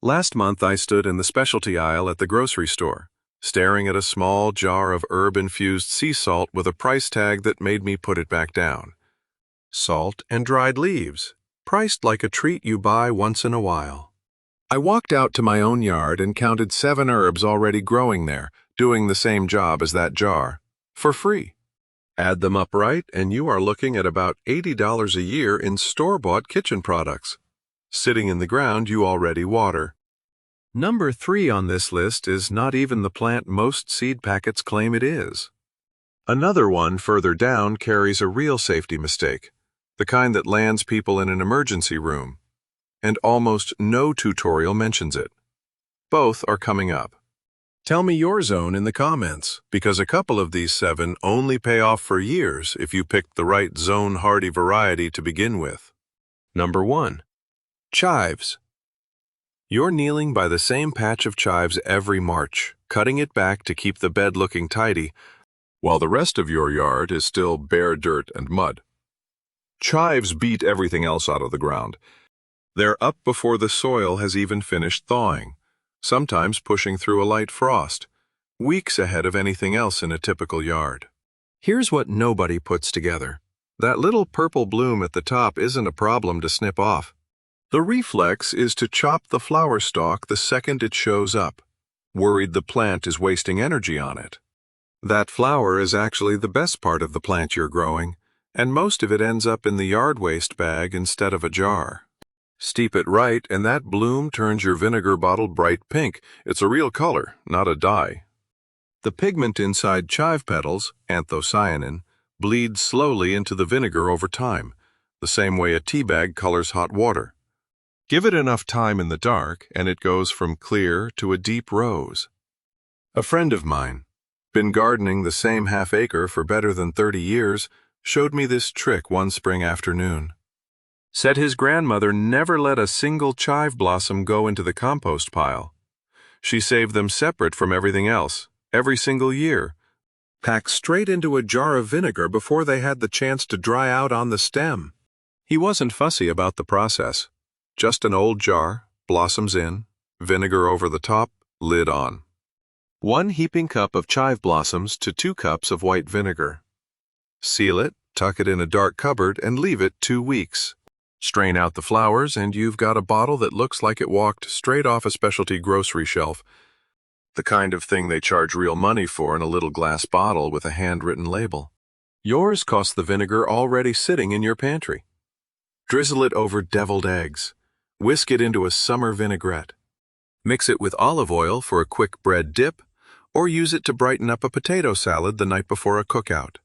Last month I stood in the specialty aisle at the grocery store, staring at a small jar of herb-infused sea salt with a price tag that made me put it back down. Salt and dried leaves, priced like a treat you buy once in a while. I walked out to my own yard and counted 7 herbs already growing there, doing the same job as that jar, for free. Add them up right, and you are looking at about $80 a year in store-bought kitchen products, sitting in the ground you already water. Number 3 on this list is not even the plant most seed packets claim it is. Another one further down carries a real safety mistake, the kind that lands people in an emergency room, and almost no tutorial mentions it. Both are coming up. Tell me your zone in the comments, because a couple of these 7 only pay off for years if you picked the right zone-hardy variety to begin with. Number 1. Chives. You're kneeling by the same patch of chives every March, cutting it back to keep the bed looking tidy, while the rest of your yard is still bare dirt and mud. Chives beat everything else out of the ground. They're up before the soil has even finished thawing, sometimes pushing through a light frost, weeks ahead of anything else in a typical yard. Here's what nobody puts together. That little purple bloom at the top isn't a problem to snip off. The reflex is to chop the flower stalk the second it shows up, worried the plant is wasting energy on it. That flower is actually the best part of the plant you're growing, and most of it ends up in the yard waste bag instead of a jar. Steep it right, and that bloom turns your vinegar bottle bright pink. It's a real color, not a dye. The pigment inside chive petals, anthocyanin, bleeds slowly into the vinegar over time, the same way a tea bag colors hot water. Give it enough time in the dark, and it goes from clear to a deep rose. A friend of mine, been gardening the same half-acre for better than 30 years, showed me this trick one spring afternoon. Said his grandmother never let a single chive blossom go into the compost pile. She saved them separate from everything else, every single year, packed straight into a jar of vinegar before they had the chance to dry out on the stem. He wasn't fussy about the process. Just an old jar, blossoms in, vinegar over the top, lid on. 1 heaping cup of chive blossoms to 2 cups of white vinegar. Seal it, tuck it in a dark cupboard, and leave it 2 weeks. Strain out the flowers, and you've got a bottle that looks like it walked straight off a specialty grocery shelf. The kind of thing they charge real money for in a little glass bottle with a handwritten label. Yours costs the vinegar already sitting in your pantry. Drizzle it over deviled eggs. Whisk it into a summer vinaigrette. Mix it with olive oil for a quick bread dip, or use it to brighten up a potato salad the night before a cookout.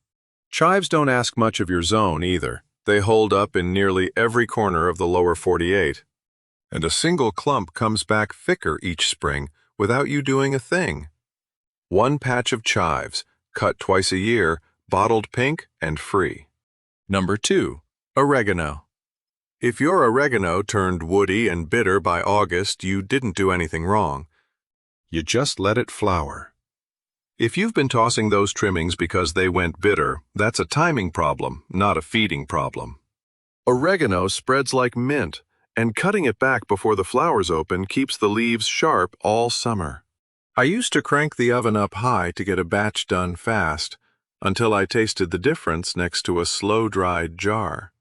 Chives don't ask much of your zone either. They hold up in nearly every corner of the lower 48. And a single clump comes back thicker each spring without you doing a thing. 1 patch of chives, cut twice a year, bottled pink and free. Number 2. Oregano. If your oregano turned woody and bitter by August, you didn't do anything wrong. You just let it flower. If you've been tossing those trimmings because they went bitter, that's a timing problem, not a feeding problem. Oregano spreads like mint, and cutting it back before the flowers open keeps the leaves sharp all summer. I used to crank the oven up high to get a batch done fast, until I tasted the difference next to a slow-dried jar.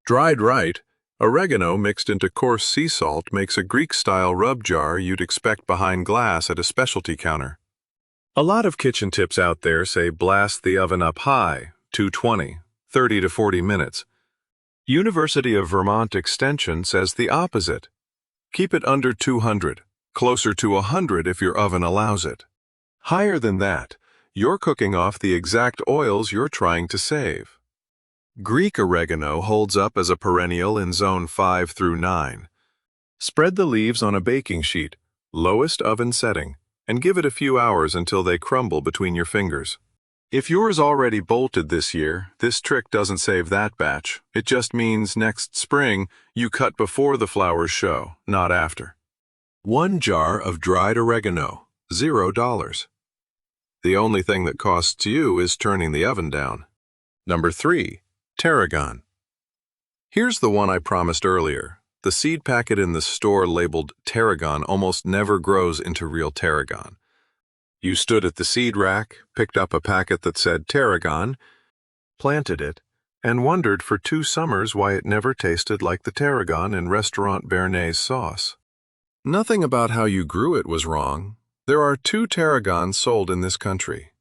Dried right, oregano mixed into coarse sea salt makes a Greek-style rub jar you'd expect behind glass at a specialty counter. A lot of kitchen tips out there say blast the oven up high, 220, 30 to 40 minutes. University of Vermont Extension says the opposite. Keep it under 200, closer to 100 if your oven allows it. Higher than that, you're cooking off the exact oils you're trying to save. Greek oregano holds up as a perennial in zone 5 through 9. Spread the leaves on a baking sheet, lowest oven setting, and give it a few hours until they crumble between your fingers. If yours already bolted this year, this trick doesn't save that batch. It just means next spring you cut before the flowers show, not after. 1 jar of dried oregano, $0. The only thing that costs you is turning the oven down. Number 3. Tarragon. Here's the one I promised earlier, The seed packet in the store labeled tarragon almost never grows into real tarragon. You stood at the seed rack, picked up a packet that said tarragon, planted it, and wondered for 2 summers why it never tasted like the tarragon in restaurant béarnaise sauce. Nothing about how you grew it was wrong. There are 2 tarragons sold in this country.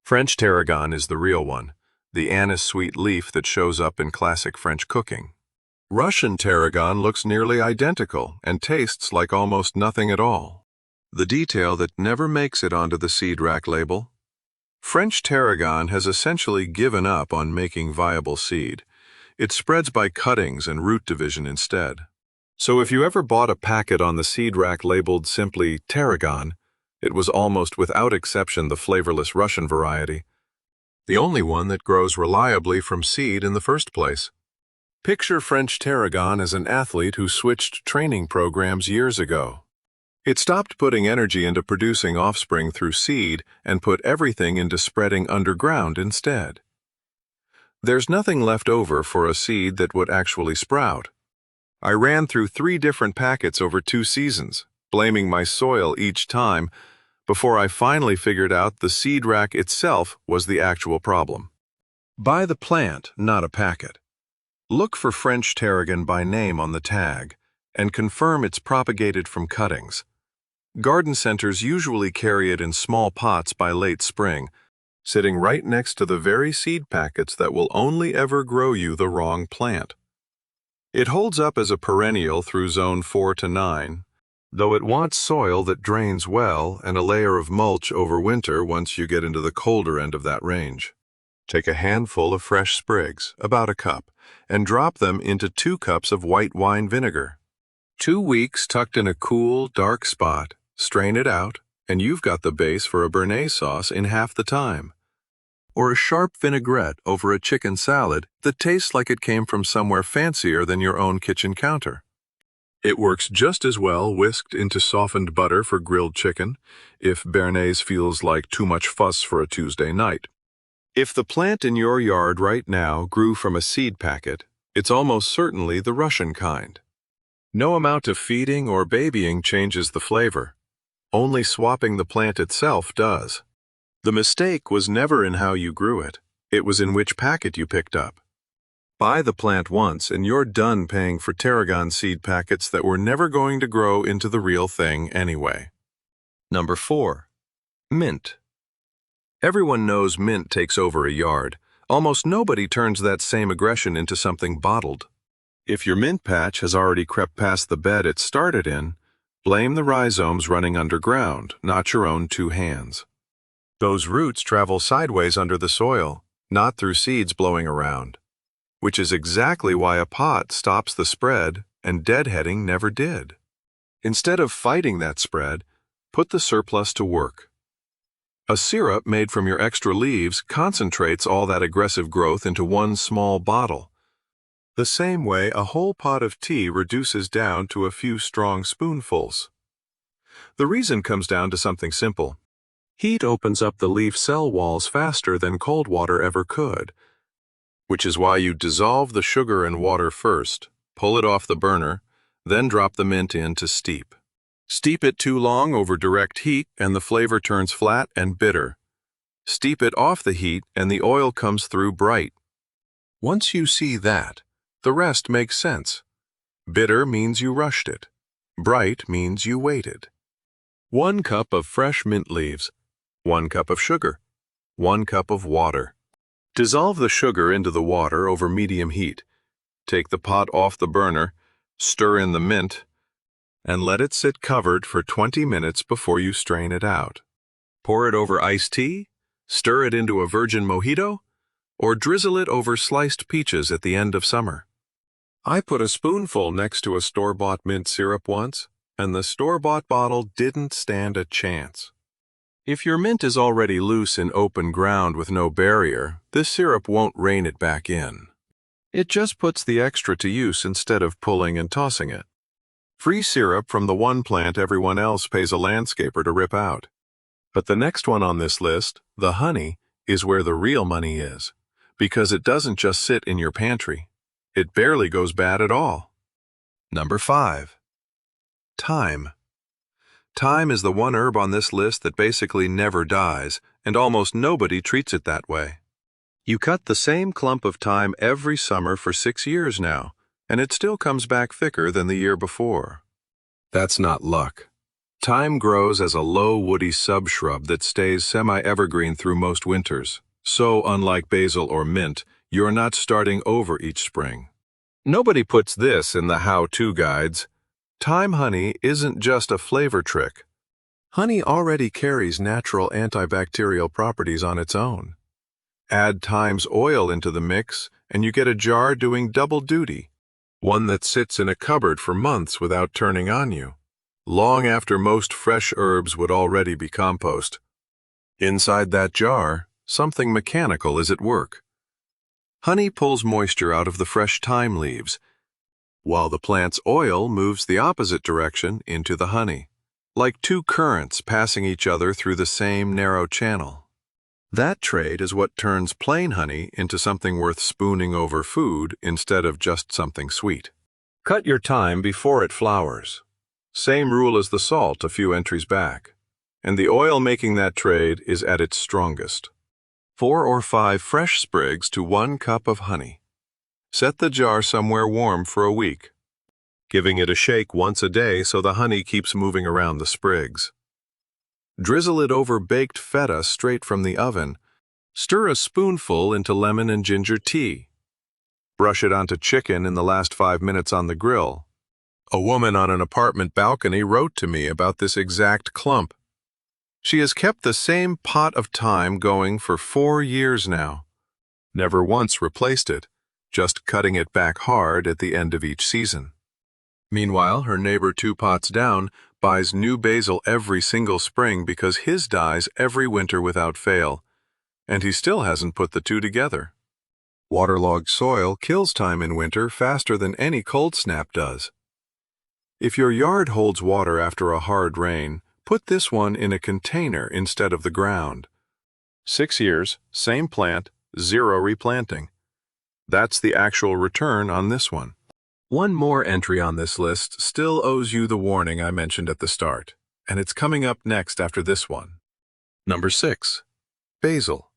French tarragon is the real one, the anise-sweet leaf that shows up in classic French cooking. Russian tarragon looks nearly identical and tastes like almost nothing at all. The detail that never makes it onto the seed rack label. French tarragon has essentially given up on making viable seed. It spreads by cuttings and root division instead. So if you ever bought a packet on the seed rack labeled simply tarragon, it was almost without exception the flavorless Russian variety, the only one that grows reliably from seed in the first place. Picture French tarragon as an athlete who switched training programs years ago. It stopped putting energy into producing offspring through seed and put everything into spreading underground instead. There's nothing left over for a seed that would actually sprout. I ran through 3 different packets over 2 seasons, blaming my soil each time, before I finally figured out the seed rack itself was the actual problem. Buy the plant, not a packet. Look for French tarragon by name on the tag, and confirm it's propagated from cuttings. Garden centers usually carry it in small pots by late spring, sitting right next to the very seed packets that will only ever grow you the wrong plant. It holds up as a perennial through zone 4 to 9, though it wants soil that drains well and a layer of mulch over winter once you get into the colder end of that range. Take a handful of fresh sprigs, about a cup, and drop them into 2 cups of white wine vinegar. 2 weeks tucked in a cool, dark spot, strain it out, and you've got the base for a béarnaise sauce in half the time. Or a sharp vinaigrette over a chicken salad that tastes like it came from somewhere fancier than your own kitchen counter. It works just as well whisked into softened butter for grilled chicken, if béarnaise feels like too much fuss for a Tuesday night. If the plant in your yard right now grew from a seed packet, it's almost certainly the Russian kind. No amount of feeding or babying changes the flavor. Only swapping the plant itself does. The mistake was never in how you grew it. It was in which packet you picked up. Buy the plant once and you're done paying for tarragon seed packets that were never going to grow into the real thing anyway. Number 4. Mint. Everyone knows mint takes over a yard. Almost nobody turns that same aggression into something bottled. If your mint patch has already crept past the bed it started in, blame the rhizomes running underground, not your own 2 hands. Those roots travel sideways under the soil, not through seeds blowing around, which is exactly why a pot stops the spread and deadheading never did. Instead of fighting that spread, put the surplus to work. A syrup made from your extra leaves concentrates all that aggressive growth into one small bottle. The same way a whole pot of tea reduces down to a few strong spoonfuls. The reason comes down to something simple. Heat opens up the leaf cell walls faster than cold water ever could, which is why you dissolve the sugar and water first, pull it off the burner, then drop the mint in to steep. Steep it too long over direct heat and the flavor turns flat and bitter. Steep it off the heat and the oil comes through bright. Once you see that, the rest makes sense. Bitter means you rushed it. Bright means you waited. 1 cup of fresh mint leaves, 1 cup of sugar, 1 cup of water. Dissolve the sugar into the water over medium heat. Take the pot off the burner, stir in the mint, and let it sit covered for 20 minutes before you strain it out. Pour it over iced tea, stir it into a virgin mojito, or drizzle it over sliced peaches at the end of summer. I put a spoonful next to a store-bought mint syrup once, and the store-bought bottle didn't stand a chance. If your mint is already loose in open ground with no barrier, this syrup won't rein it back in. It just puts the extra to use instead of pulling and tossing it. Free syrup from the one plant everyone else pays a landscaper to rip out. But the next one on this list, the honey, is where the real money is, because it doesn't just sit in your pantry. It barely goes bad at all. Number 5. Thyme. Thyme is the one herb on this list that basically never dies, and almost nobody treats it that way. You cut the same clump of thyme every summer for 6 years now, and it still comes back thicker than the year before. That's not luck. Thyme grows as a low woody subshrub that stays semi-evergreen through most winters. So unlike basil or mint, you're not starting over each spring. Nobody puts this in the how-to guides. Thyme honey isn't just a flavor trick. Honey already carries natural antibacterial properties on its own. Add thyme's oil into the mix, and you get a jar doing double duty, one that sits in a cupboard for months without turning on you, long after most fresh herbs would already be compost. Inside that jar, something mechanical is at work. Honey pulls moisture out of the fresh thyme leaves, while the plant's oil moves the opposite direction into the honey, like two currents passing each other through the same narrow channel. That trade is what turns plain honey into something worth spooning over food instead of just something sweet. Cut your thyme before it flowers. Same rule as the salt a few entries back. And the oil making that trade is at its strongest. 4 or 5 fresh sprigs to 1 cup of honey. Set the jar somewhere warm for a week, giving it a shake once a day so the honey keeps moving around the sprigs. Drizzle it over baked feta straight from the oven. Stir a spoonful into lemon and ginger tea. Brush it onto chicken in the last 5 minutes on the grill. A woman on an apartment balcony wrote to me about this exact clump. She has kept the same pot of thyme going for 4 years now. Never once replaced it, just cutting it back hard at the end of each season. Meanwhile, her neighbor 2 pots down buys new basil every single spring because his dies every winter without fail, and he still hasn't put the two together. Waterlogged soil kills thyme in winter faster than any cold snap does. If your yard holds water after a hard rain, put this one in a container instead of the ground. 6 years, same plant, 0 replanting. That's the actual return on this one. One more entry on this list still owes you the warning I mentioned at the start, and it's coming up next after this one. Number 6. Basil.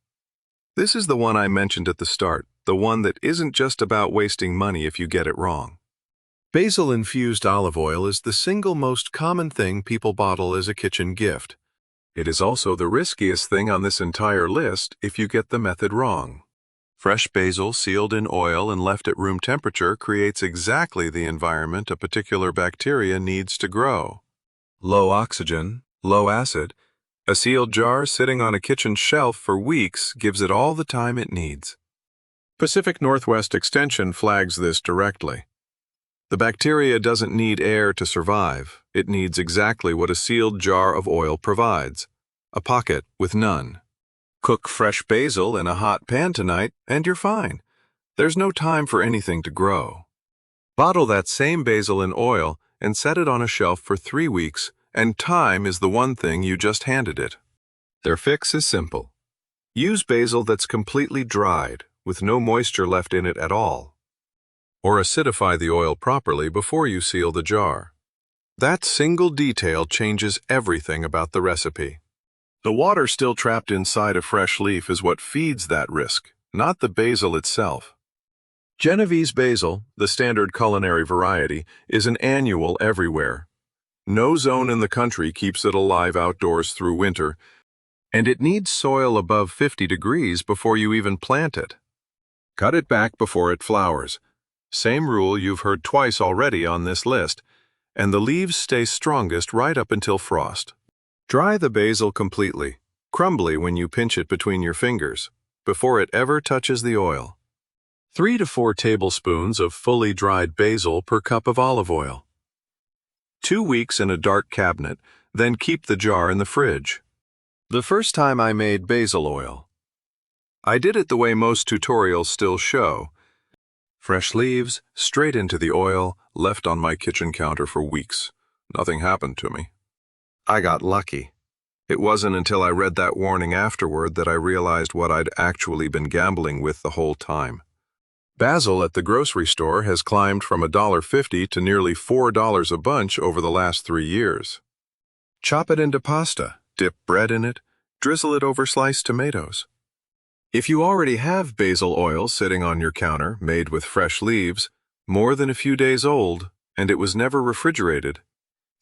This is the one I mentioned at the start, the one that isn't just about wasting money if you get it wrong. Basil-infused olive oil is the single most common thing people bottle as a kitchen gift. It is also the riskiest thing on this entire list if you get the method wrong. Fresh basil sealed in oil and left at room temperature creates exactly the environment a particular bacteria needs to grow. Low oxygen, low acid, a sealed jar sitting on a kitchen shelf for weeks gives it all the time it needs. Pacific Northwest Extension flags this directly. The bacteria doesn't need air to survive. It needs exactly what a sealed jar of oil provides, a pocket with none. Cook fresh basil in a hot pan tonight, and you're fine. There's no time for anything to grow. Bottle that same basil in oil and set it on a shelf for 3 weeks, and thyme is the one thing you just handed it. Their fix is simple. Use basil that's completely dried, with no moisture left in it at all. Or acidify the oil properly before you seal the jar. That single detail changes everything about the recipe. The water still trapped inside a fresh leaf is what feeds that risk, not the basil itself. Genovese basil, the standard culinary variety, is an annual everywhere. No zone in the country keeps it alive outdoors through winter, and it needs soil above 50 degrees before you even plant it. Cut it back before it flowers. Same rule you've heard twice already on this list, and the leaves stay strongest right up until frost. Dry the basil completely, crumbly when you pinch it between your fingers, before it ever touches the oil. 3 to 4 tablespoons of fully dried basil per cup of olive oil. 2 weeks in a dark cabinet, then keep the jar in the fridge. The first time I made basil oil, I did it the way most tutorials still show. Fresh leaves, straight into the oil, left on my kitchen counter for weeks. Nothing happened to me. I got lucky. It wasn't until I read that warning afterward that I realized what I'd actually been gambling with the whole time. Basil at the grocery store has climbed from $1.50 to nearly $4 a bunch over the last 3 years. Chop it into pasta, dip bread in it, drizzle it over sliced tomatoes. If you already have basil oil sitting on your counter, made with fresh leaves, more than a few days old, and it was never refrigerated,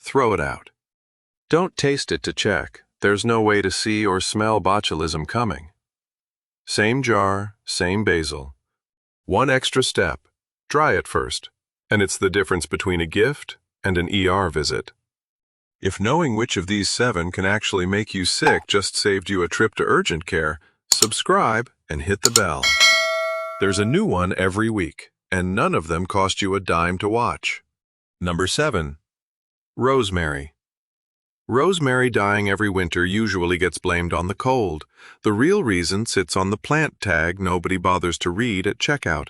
throw it out. Don't taste it to check. There's no way to see or smell botulism coming. Same jar, same basil. One extra step, dry it first, and it's the difference between a gift and an ER visit. If knowing which of these 7 can actually make you sick just saved you a trip to urgent care, subscribe and hit the bell. There's a new one every week, and none of them cost you a dime to watch. Number 7. Rosemary. Rosemary dying every winter usually gets blamed on the cold. The real reason sits on the plant tag nobody bothers to read at checkout.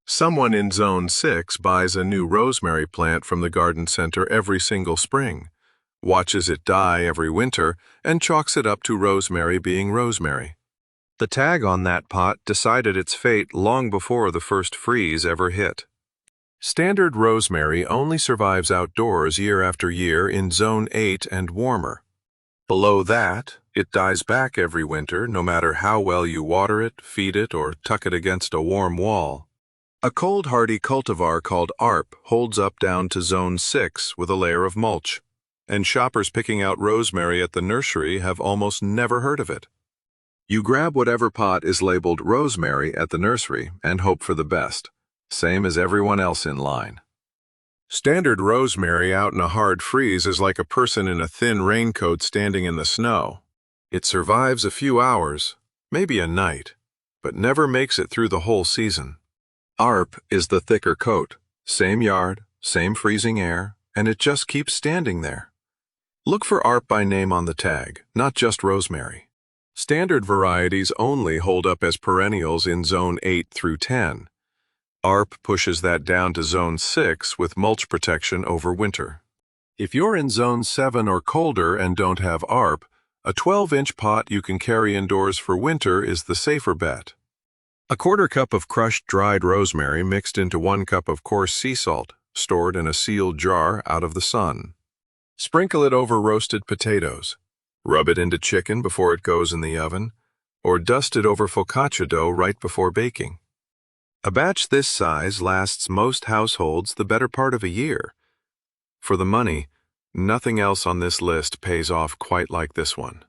Someone in Zone 6 buys a new rosemary plant from the garden center every single spring, watches it die every winter, and chalks it up to rosemary being rosemary. The tag on that pot decided its fate long before the first freeze ever hit. Standard rosemary only survives outdoors year after year in Zone 8 and warmer. Below that, it dies back every winter no matter how well you water it, feed it, or tuck it against a warm wall. A cold-hardy cultivar called ARP holds up down to Zone 6 with a layer of mulch, and shoppers picking out rosemary at the nursery have almost never heard of it. You grab whatever pot is labeled rosemary at the nursery and hope for the best. Same as everyone else in line. Standard rosemary out in a hard freeze is like a person in a thin raincoat standing in the snow. It survives a few hours, maybe a night, but never makes it through the whole season. ARP is the thicker coat, same yard, same freezing air, and it just keeps standing there. Look for ARP by name on the tag, not just rosemary. Standard varieties only hold up as perennials in Zone 8 through 10. ARP pushes that down to Zone 6 with mulch protection over winter. If you're in Zone 7 or colder and don't have ARP, a 12-inch pot you can carry indoors for winter is the safer bet. A quarter cup of crushed dried rosemary mixed into 1 cup of coarse sea salt, stored in a sealed jar out of the sun. Sprinkle it over roasted potatoes. Rub it into chicken before it goes in the oven, or dust it over focaccia dough right before baking. A batch this size lasts most households the better part of a year. For the money, nothing else on this list pays off quite like this one.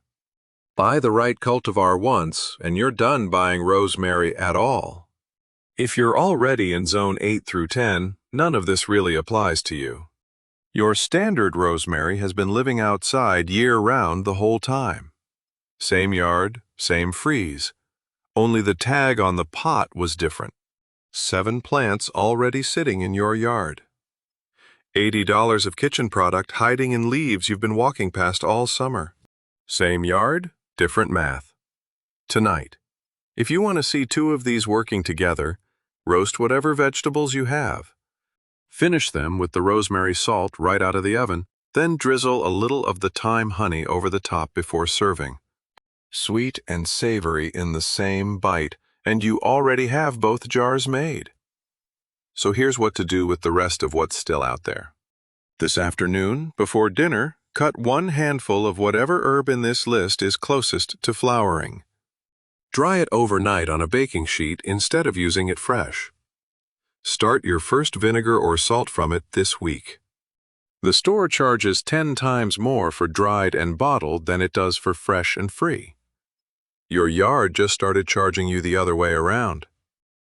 Buy the right cultivar once, and you're done buying rosemary at all. If you're already in Zone 8 through 10, none of this really applies to you. Your standard rosemary has been living outside year-round the whole time. Same yard, same freeze. Only the tag on the pot was different. 7 plants already sitting in your yard. $80 of kitchen product hiding in leaves you've been walking past all summer. Same yard, different math. Tonight, if you want to see 2 of these working together, roast whatever vegetables you have. Finish them with the rosemary salt right out of the oven, then drizzle a little of the thyme honey over the top before serving. Sweet and savory in the same bite, and you already have both jars made. So here's what to do with the rest of what's still out there. This afternoon, before dinner, cut 1 handful of whatever herb in this list is closest to flowering. Dry it overnight on a baking sheet instead of using it fresh. Start your first vinegar or salt from it this week. The store charges 10 times more for dried and bottled than it does for fresh and free. Your yard just started charging you the other way around.